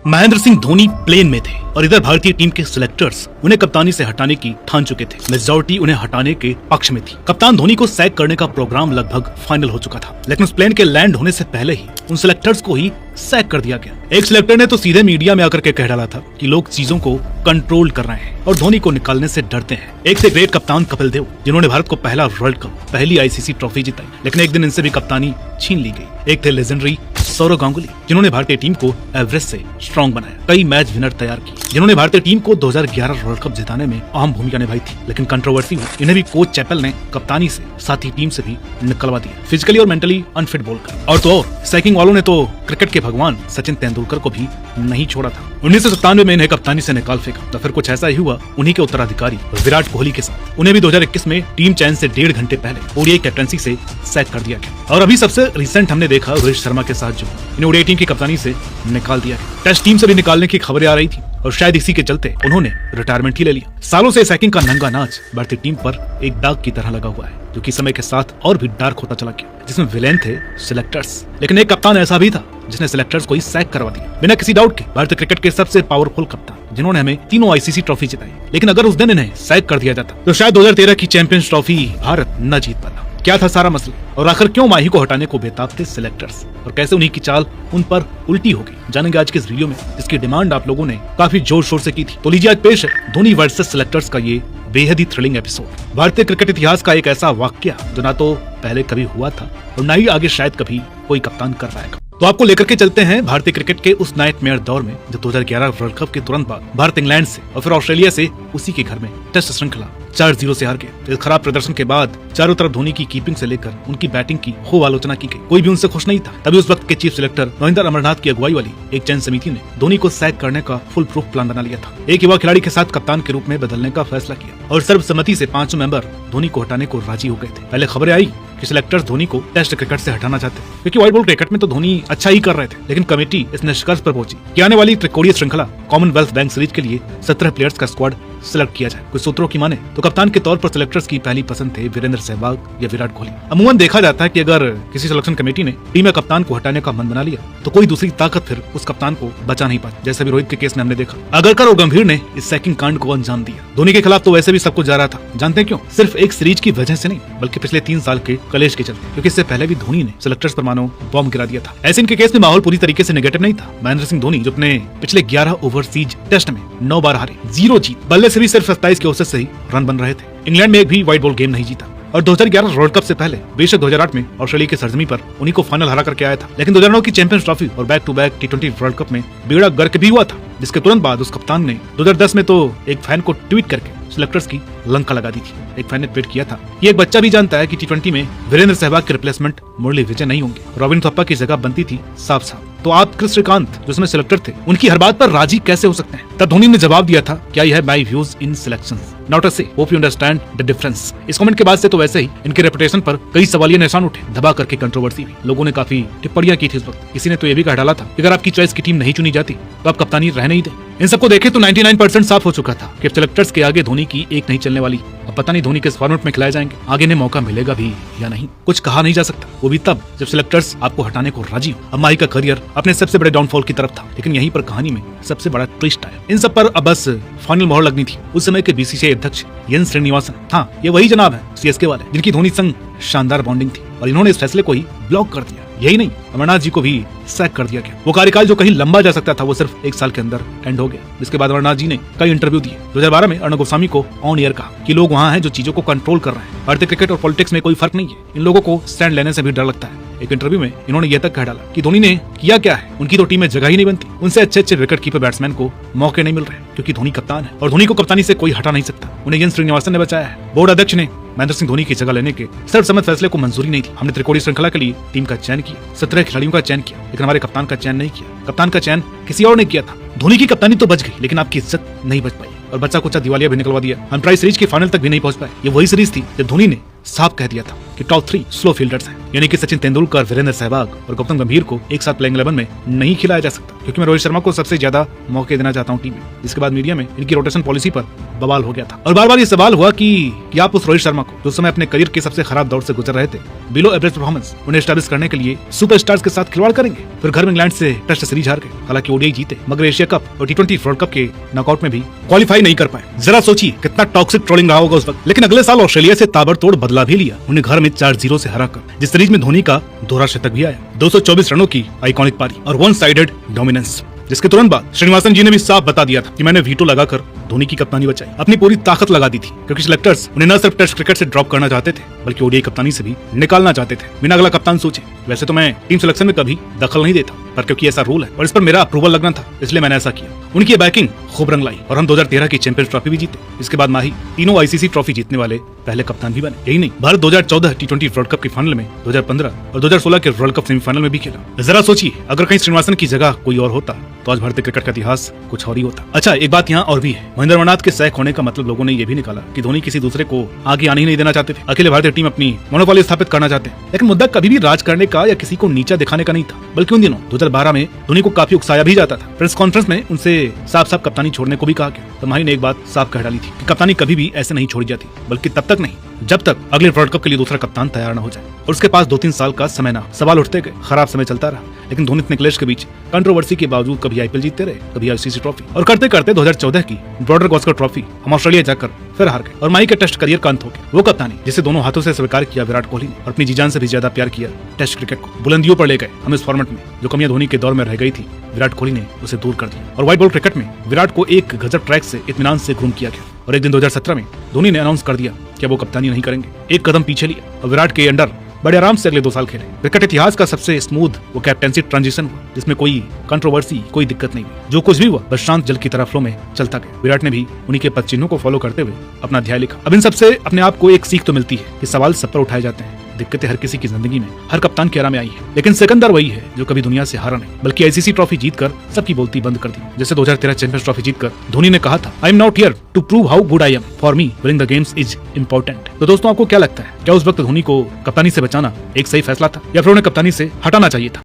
Mahendra Singh Dhoni plane में थे और इधर भारतीय टीम के सिलेक्टर्स उन्हें कप्तानी से हटाने की ठान चुके थे। मेजॉरिटी उन्हें हटाने के पक्ष में थी। कप्तान धोनी को सैक करने का प्रोग्राम लगभग फाइनल हो चुका था, लेकिन उस प्लेन के लैंड होने से पहले ही उन सिलेक्टर्स को ही सैक कर दिया गया। एक सिलेक्टर ने तो सीधे मीडिया में आकर के कह डाला था कि लोग चीजों को कंट्रोल कर रहे हैं और धोनी को निकालने से डरते हैं। एक से ग्रेट कप्तान कपिल देव, जिन्होंने भारत को पहला वर्ल्ड कप, पहली आईसीसी ट्रॉफी जिताई, लेकिन एक दिन इनसे भी कप्तानी छीन ली गई। एक थे लेजेंडरी सौरव गांगुली, जिन्होंने भारतीय टीम को एवरेस्ट से स्ट्रॉन्ग बनाया, कई मैच विनर तैयार की, जिन्होंने भारतीय टीम को 2011 वर्ल्ड कप जिताने में अहम भूमिका निभाई थी। लेकिन कंट्रोवर्सी हुई, इन्हें भी कोच चैपल ने कप्तानी से साथ ही टीम से भी निकलवा दिया, फिजिकली और मेंटली अनफिट बोलकर। और तो सैकिंग वालों ने तो क्रिकेट के भगवान सचिन तेंदुलकर को भी नहीं छोड़ा था। 1997 में इन्हें कप्तानी से निकाल फेंका, तो फिर कुछ ऐसा ही हुआ उन्हीं के उत्तराधिकारी विराट कोहली के साथ। उन्हें भी 2021 में टीम चयन से 1.5 घंटे पहले ओडीआई कैप्टनसी से सैक कर दिया गया। और अभी सबसे रिसेंट हमने देखा रोहित शर्मा के साथ जो इन्हें ओडीआई टीम की कप्तानी से निकाल दिया गया। टेस्ट टीम से भी निकालने की खबरें आ रही थी और शायद इसी के चलते उन्होंने रिटायरमेंट ही ले लिया। सालों से सैकिंग का नंगा नाच भारतीय टीम पर एक दाग की तरह लगा हुआ है, जो कि समय के साथ और भी डार्क होता चला गया, जिसमें विलेन थे सिलेक्टर्स। लेकिन एक कप्तान ऐसा भी था जिसने सिलेक्टर्स को ही सैक करवा दिया बिना किसी डाउट के। भारतीय क्रिकेट के सबसे पावरफुल कप्तान, जिन्होंने हमें तीनों आईसीसी ट्रॉफी जिताई, लेकिन अगर उस दिन इन्हें सैक कर दिया जाता तो शायद 2013 की चैंपियंस ट्रॉफी भारत न जीत पाता। क्या था सारा मसला, और आखिर क्यों माही को हटाने को बेताब थे सिलेक्टर्स, और कैसे उन्हीं की चाल उन पर उल्टी हो गई, जानेंगे आज के इस वीडियो में, जिसकी डिमांड आप लोगों ने काफी जोर शोर से की थी। तो लीजिए आज पेश है धोनी वर्सेस सिलेक्टर्स का ये बेहद ही थ्रिलिंग एपिसोड। भारतीय क्रिकेट इतिहास का एक ऐसा वाकया जो ना तो पहले कभी हुआ था और ना ही आगे शायद कभी कोई कप्तान कर पाएगा। तो आपको लेकर के चलते हैं भारतीय क्रिकेट के उस नाइटमेयर दौर में जब 2011 वर्ल्ड कप के तुरंत बाद भारत इंग्लैंड से और फिर ऑस्ट्रेलिया से उसी के घर में टेस्ट श्रृंखला 4-0 से हार गए। इस खराब प्रदर्शन के बाद चारों तरफ धोनी की कीपिंग से लेकर उनकी बैटिंग की खूब आलोचना की गई। कोई भी उनसे खुश नहीं था। तभी उस वक्त के चीफ सिलेक्टर महेंद्र अमरनाथ की अगुवाई वाली एक चयन समिति ने धोनी को सैक करने का फुल प्रूफ प्लान बना लिया था। एक युवा खिलाड़ी के साथ कप्तान के रूप में बदलने का फैसला किया और सर्वसम्मति से 5 मेंबर धोनी को हटाने को राजी हो गए थे। पहले खबरें आई कि सिलेक्टर्स धोनी को टेस्ट क्रिकेट से हटाना चाहते, क्योंकि व्हाइट बॉल क्रिकेट में तो धोनी अच्छा ही कर रहे थे। लेकिन कमेटी इस निष्कर्ष पर पहुंची कि आने वाली त्रिकोणीय श्रृंखला कॉमनवेल्थ बैंक सीरीज के लिए 17 प्लेयर्स का स्क्वाड सिलेक्ट किया जाए। कुछ सूत्रों की माने तो कप्तान के तौर पर सिलेक्टर्स की पहली पसंद थे वीरेंद्र सहवाग या विराट कोहली। अमूमन देखा जाता है कि अगर किसी सिलेक्शन कमेटी ने टीम में कप्तान को हटाने का मन बना लिया तो कोई दूसरी ताकत फिर उस कप्तान को बचा नहीं पाती, जैसे भी रोहित के केस में हमने देखा। अगरकर और गंभीर ने इस सैकिंग कांड को अंजाम दिया। धोनी के खिलाफ तो वैसे भी सब कुछ जा रहा था, जानते हैं क्यों? सिर्फ एक सीरीज की वजह से नहीं, बल्कि पिछले 3 साल के कलेश के चलते, क्योंकि इससे पहले भी धोनी ने सिलेक्टर्स पर मानो बॉम्ब गिरा दिया था। ऐसे इनके केस में माहौल पूरी तरीके से नेगेटिव नहीं था। महेंद्र सिंह धोनी जो अपने पिछले 11 ओवरसीज टेस्ट में 9 बार हारे, 0 जीत, बल्ले से भी सिर्फ 27 के औसत से ही रन बन रहे थे। इंग्लैंड में एक भी व्हाइट बॉल गेम नहीं जीता और 2011 वर्ल्ड कप से पहले बेशक 2008 में ऑस्ट्रेलिया की सरजमी पर उन्हीं को फाइनल हरा करके आया था, लेकिन 2009 की चैंपियंस ट्रॉफी और back to back T20 world cup में बेड़ा गर्क भी हुआ था, जिसके तुरंत बाद उस कप्तान ने 2010 में तो एक फैन को ट्वीट करके सिलेक्टर्स की लंका लगा दी थी। एक फैन ने ट्वीट किया था कि एक बच्चा भी जानता है कि T20 में वीरेंद्र सहवाग के रिप्लेसमेंट मुरली विजय नहीं होंगे, रॉबिन थप्पा की जगह बनती थी साफ साफ। तो आप क्रिस श्रीकांत जो उसमें सिलेक्टर थे, उनकी हर बात पर राजी कैसे हो सकते हैं? तब धोनी ने जवाब दिया था, क्या यह है my views in selections, not a say, hope you understand the difference. इस कमेंट के बाद से तो वैसे ही इनके रेपुटेशन पर कई सवालिया निशान उठे, दबा करके कंट्रोवर्सी हुई, लोगों ने काफी टिप्पणियां की थी इस वक्त। किसी ने तो ये भी कह डाला था कि अगर आपकी चॉइस की टीम नहीं चुनी जाती तो आप कप्तानी रहने ही दें। इन सबको देखे तो 99% साफ हो चुका था कि सिलेक्टर्स के आगे धोनी की एक नहीं चलने वाली। अब पता नहीं धोनी किस फॉर्मेट में खिलाए जाएंगे, आगे इन्हें मौका मिलेगा भी या नहीं, कुछ कहा नहीं जा सकता। वो भी तब जब सिलेक्टर्स आपको हटाने को राजी हो। अब माही का करियर अपने सबसे बड़े डाउनफॉल की तरफ था, लेकिन यहीं पर कहानी में सबसे बड़ा ट्विस्ट आया। इन सब पर अब बस फाइनल मोहर लगनी थी। उस समय के बीसीसीआई अध्यक्ष एन श्रीनिवासन, हाँ ये वही जनाब है सीएसके वाले, जिनकी धोनी संग शानदार बॉन्डिंग थी, और इन्होंने इस फैसले को ही ब्लॉक कर दिया। यही नहीं, अमरनाथ जी को भी सैक कर दिया गया। वो कार्यकाल जो कहीं लंबा जा सकता था वो सिर्फ 1 साल के अंदर एंड हो गया। इसके बाद अमरनाथ जी ने कई इंटरव्यू दिए। 2012 में अर्णब गोस्वामी को ऑन एयर कहा कि लोग वहाँ हैं जो चीजों को कंट्रोल कर रहे हैं, भारतीय क्रिकेट और पॉलिटिक्स में कोई फर्क नहीं है, इन लोगों को स्टैंड लेने से भी डर लगता है। एक इंटरव्यू में इन्होंने यह तक कह डाला कि धोनी ने किया क्या है, उनकी तो टीम में जगह ही नहीं बनती, उनसे अच्छे विकेट कीपर बैट्समैन को मौके नहीं मिल रहे, क्योंकि धोनी कप्तान है और धोनी को कप्तानी से कोई हटा नहीं सकता। उन्हें एन श्रीनिवासन ने बचाया है। बोर्ड अध्यक्ष ने महेंद्र सिंह धोनी की जगह लेने के सर्वसम्मत फैसले को मंजूरी नहीं थी। हमने त्रिकोणीय श्रृंखला के लिए टीम का चयन किया, 17 खिलाड़ियों का चयन किया, लेकिन हमारे कप्तान का चयन नहीं किया। कप्तान का चयन किसी और ने किया था। धोनी की कप्तानी तो बच गई, लेकिन आपकी इज्जत नहीं बच पाई और बच्चा कुचा दिवालिया भी निकलवा दिया। हम ट्राई सीरीज के फाइनल तक भी नहीं पहुंच पाए। ये वही सीरीज थी जब धोनी ने साफ कह दिया था कि टॉप 3 स्लो फील्डर्स हैं, यानी कि सचिन तेंदुलकर, वीरेंद्र सहवाग और गौतम गंभीर को एक साथ प्लेइंग 11 में नहीं खिलाया जा सकता, क्योंकि मैं रोहित शर्मा को सबसे ज्यादा मौके देना चाहता हूँ टीम में। इसके बाद मीडिया में इनकी रोटेशन पॉलिसी पर बवाल हो गया था और बार बार ये सवाल हुआ कि आप उस रोहित शर्मा को जो समय अपने करियर के सबसे खराब दौर से गुजर रहे थे, बिलो एवरेज परफॉर्मेंस उन्हें एस्टैब्लिश करने के लिए सुपरस्टार्स के साथ खिलवाड़ करेंगे। फिर घर में इंग्लैंड से टेस्ट सीरीज हार गए, हालांकि ओडीआई जीते मगर एशिया कप और T20 वर्ल्ड कप के नॉकआउट में भी क्वालिफाई नहीं कर पाए। जरा सोचिए कितना टॉक्सिक ट्रोलिंग रहा होगा उस वक्त। लेकिन अगले साल ऑस्ट्रेलिया से ताबड़तोड़ बदला भी लिया, उन्हें घर में 4-0 से हराकर, जिस सीरीज में धोनी का दोहरा शतक भी आया, 224 रनों की आइकॉनिक पारी और वन साइडेड डोमिनेंस, जिसके तुरंत बाद श्रीनिवासन जी ने भी साफ बता दिया था कि मैंने वीटो लगाकर धोनी की कप्तानी बचाई, अपनी पूरी ताकत लगा दी थी, क्योंकि सिलेक्टर्स उन्हें न सिर्फ टेस्ट क्रिकेट से ड्रॉप करना चाहते थे बल्कि ओडीआई कप्तानी से भी निकालना चाहते थे बिना अगला कप्तान सोचे। वैसे तो मैं टीम सिलेक्शन में कभी दखल नहीं देता, पर क्योंकि ऐसा रूल है और इस पर मेरा अप्रूवल लगना था, इसलिए मैंने ऐसा किया। उनकी बैकिंग खूब रंग लाई और हम 2013 की चैंपियंस ट्रॉफी भी जीते। इसके बाद माही तीनों आईसीसी ट्रॉफी जीतने वाले पहले कप्तान भी बने। यही नहीं, भारत 2014 T20 वर्ल्ड कप के फाइनल में, 2015 और 2016 के वर्ल्ड कप सेमीफाइनल में भी खेला। जरा सोचिए अगर कहीं श्रीनिवासन की जगह कोई और होता तो आज भारतीय क्रिकेट का इतिहास कुछ और ही होता। अच्छा, एक बात यहाँ और भी है, महेंद्र अमरनाथ के सैक होने का मतलब लोगों ने ये भी निकाला कि धोनी किसी दूसरे को आगे आने ही नहीं देना चाहते थे, अकेले भारतीय टीम अपनी मोनोपोली स्थापित करना चाहते हैं। लेकिन मुद्दा कभी भी राज करने का या किसी को नीचा दिखाने का नहीं था, बल्कि उन दिनों 2012 में धोनी को काफी उकसाया भी जाता था। प्रेस कॉन्फ्रेंस में उनसे साफ साफ कप्तानी छोड़ने को भी कहा गया, तो माही ने एक बात साफ कह डाली थी कि कप्तानी कभी भी ऐसे नहीं छोड़ी जाती, बल्कि तब तक नहीं जब तक अगले वर्ल्ड कप के लिए दूसरा कप्तान तैयार न हो जाए। और उसके पास 2-3 साल का समय ना, सवाल उठते गए, खराब समय चलता रहा, लेकिन धोनी इतने क्लेश के बीच कंट्रोवर्सी के बावजूद कभी आईपीएल जीतते रहे, कभी आईसीसी ट्रॉफी, और करते करते 2014 की बॉर्डर गावस्कर ट्रॉफी हम ऑस्ट्रेलिया जाकर फिर हार गए और माही के टेस्ट करियर का अंत हो गया। वो कप्तानी जिसे दोनों हाथों से स्वीकार किया विराट कोहली ने और अपनी जीजान से भी ज्यादा प्यार किया टेस्ट क्रिकेट को, बुलंदियों पर ले गए हम इस फॉर्मेट में। जो कमियां धोनी के दौर में रह गई थी, विराट कोहली ने उसे दूर कर दिया और व्हाइट बॉल क्रिकेट में विराट को एक गजब ट्रैक से इत्मीनान से ग्रूम किया गया। और एक दिन 2017 में धोनी ने अनाउंस कर दिया कि वो कप्तानी नहीं करेंगे, एक कदम पीछे लिया और विराट के अंडर बड़े आराम से अगले 2 साल खेले। क्रिकेट इतिहास का सबसे स्मूथ वो कैप्टेंसी ट्रांजिशन हुआ, जिसमें कोई कंट्रोवर्सी, कोई दिक्कत नहीं हुई। जो कुछ भी हुआ बस शांत जल की तरह फ्लो में चलता गया। विराट ने भी उन्हीं के पद चिन्हों को फॉलो करते हुए अपना अध्याय लिखा। अब इन सबसे अपने आप को एक सीख तो मिलती है कि सवाल सब पर उठाए जाते हैं, दिक्कतें हर किसी की जिंदगी में, हर कप्तान के आरा में आई है, लेकिन सिकंदर वही है जो कभी दुनिया से हारा नहीं, बल्कि आईसीसी ट्रॉफी जीतकर सबकी बोलती बंद कर दी। जैसे 2013 चैंपियंस ट्रॉफी जीतकर धोनी ने कहा था, I am not here to prove how good I am, for me winning the games is important. तो दोस्तों, आपको क्या लगता है, क्या उस वक्त धोनी को कप्तानी से बचाना एक सही फैसला था या फिर उन्हें कप्तानी से हटाना चाहिए था?